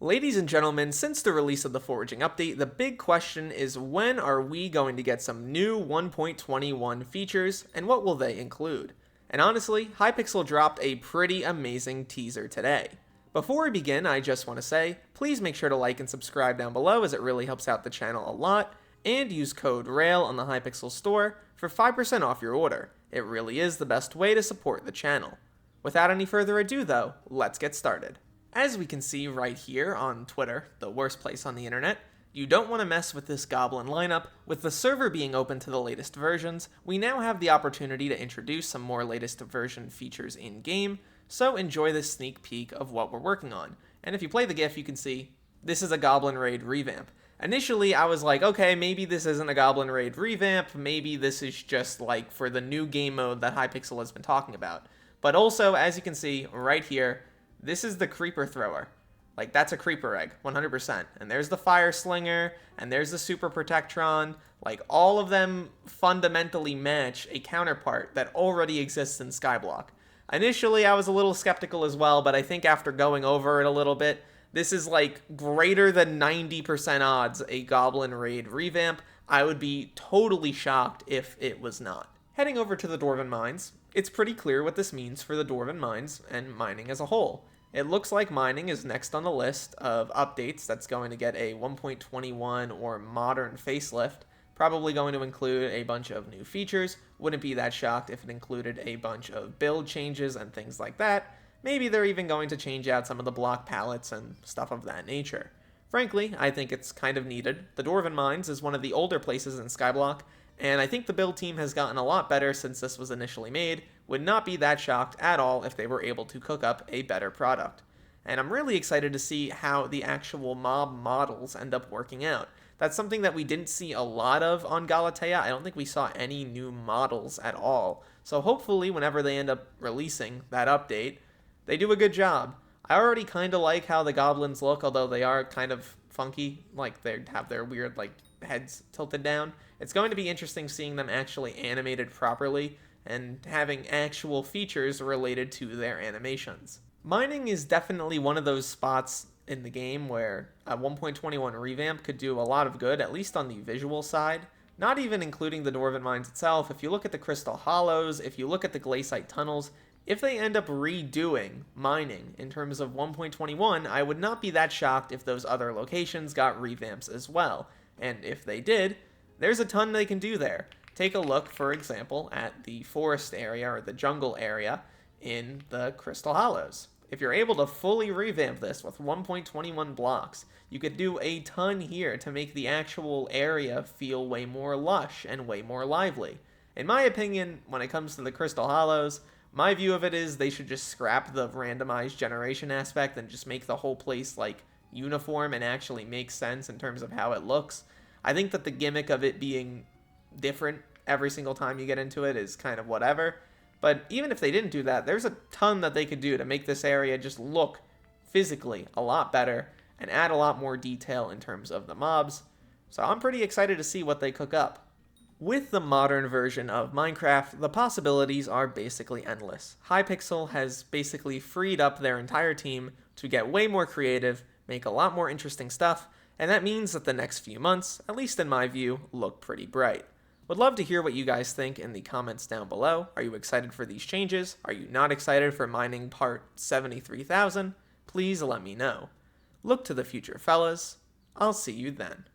Ladies and gentlemen, since the release of the Foraging update, the big question is when are we going to get some new 1.21 features, and what will they include? And honestly, Hypixel dropped a pretty amazing teaser today. Before we begin, I just want to say, please make sure to like and subscribe down below as it really helps out the channel a lot, and use code RAIL on the Hypixel store for 5% off your order. It really is the best way to support the channel. Without any further ado though, let's get started. As we can see right here on Twitter, the worst place on the internet, you don't want to mess with this Goblin lineup. With the server being open to the latest versions, we now have the opportunity to introduce some more latest version features in-game, so enjoy this sneak peek of what we're working on. And if you play the GIF, you can see this is a Goblin Raid revamp. Initially, I was like, okay, maybe this isn't a Goblin Raid revamp, maybe this is just like for the new game mode that Hypixel has been talking about. But also, as you can see right here, this is the creeper thrower. Like, that's a creeper egg, 100%. And there's the fire slinger, and there's the super protectron. Like, all of them fundamentally match a counterpart that already exists in Skyblock. Initially, I was a little skeptical as well, but I think after going over it a little bit, this is like greater than 90% odds a Goblin Raid revamp. I would be totally shocked if it was not. Heading over to the Dwarven Mines, it's pretty clear what this means for the Dwarven Mines and mining as a whole. It looks like mining is next on the list of updates that's going to get a 1.21 or modern facelift, probably going to include a bunch of new features. Wouldn't be that shocked if it included a bunch of build changes and things like that. Maybe they're even going to change out some of the block palettes and stuff of that nature. Frankly, I think it's kind of needed. The Dwarven Mines is one of the older places in Skyblock, and I think the build team has gotten a lot better since this was initially made. Would not be that shocked at all if they were able to cook up a better product. And I'm really excited to see how the actual mob models end up working out. That's something that we didn't see a lot of on Galatea. I don't think we saw any new models at all. So hopefully whenever they end up releasing that update, they do a good job. I already kind of like how the goblins look, although they are kind of funky. Like, they have their weird, like, heads tilted down. It's going to be interesting seeing them actually animated properly and having actual features related to their animations. Mining is definitely one of those spots in the game where a 1.21 revamp could do a lot of good, at least on the visual side. Not even including the Dwarven Mines itself. If you look at the Crystal Hollows, if you look at the Glaciite Tunnels, if they end up redoing mining in terms of 1.21, I would not be that shocked if those other locations got revamps as well. And if they did, there's a ton they can do there. Take a look, for example, at the forest area or the jungle area in the Crystal Hollows. If you're able to fully revamp this with 1.21 blocks, you could do a ton here to make the actual area feel way more lush and way more lively. In my opinion, when it comes to the Crystal Hollows, my view of it is they should just scrap the randomized generation aspect and just make the whole place like uniform and actually make sense in terms of how it looks. I think that the gimmick of it being different every single time you get into it is kind of whatever. But even if they didn't do that, there's a ton that they could do to make this area just look physically a lot better and add a lot more detail in terms of the mobs. So I'm pretty excited to see what they cook up. With the modern version of Minecraft, the possibilities are basically endless. Hypixel has basically freed up their entire team to get way more creative, make a lot more interesting stuff, and that means that the next few months, at least in my view, look pretty bright. Would love to hear what you guys think in the comments down below. Are you excited for these changes? Are you not excited for mining part 73,000? Please let me know. Look to the future, fellas. I'll see you then.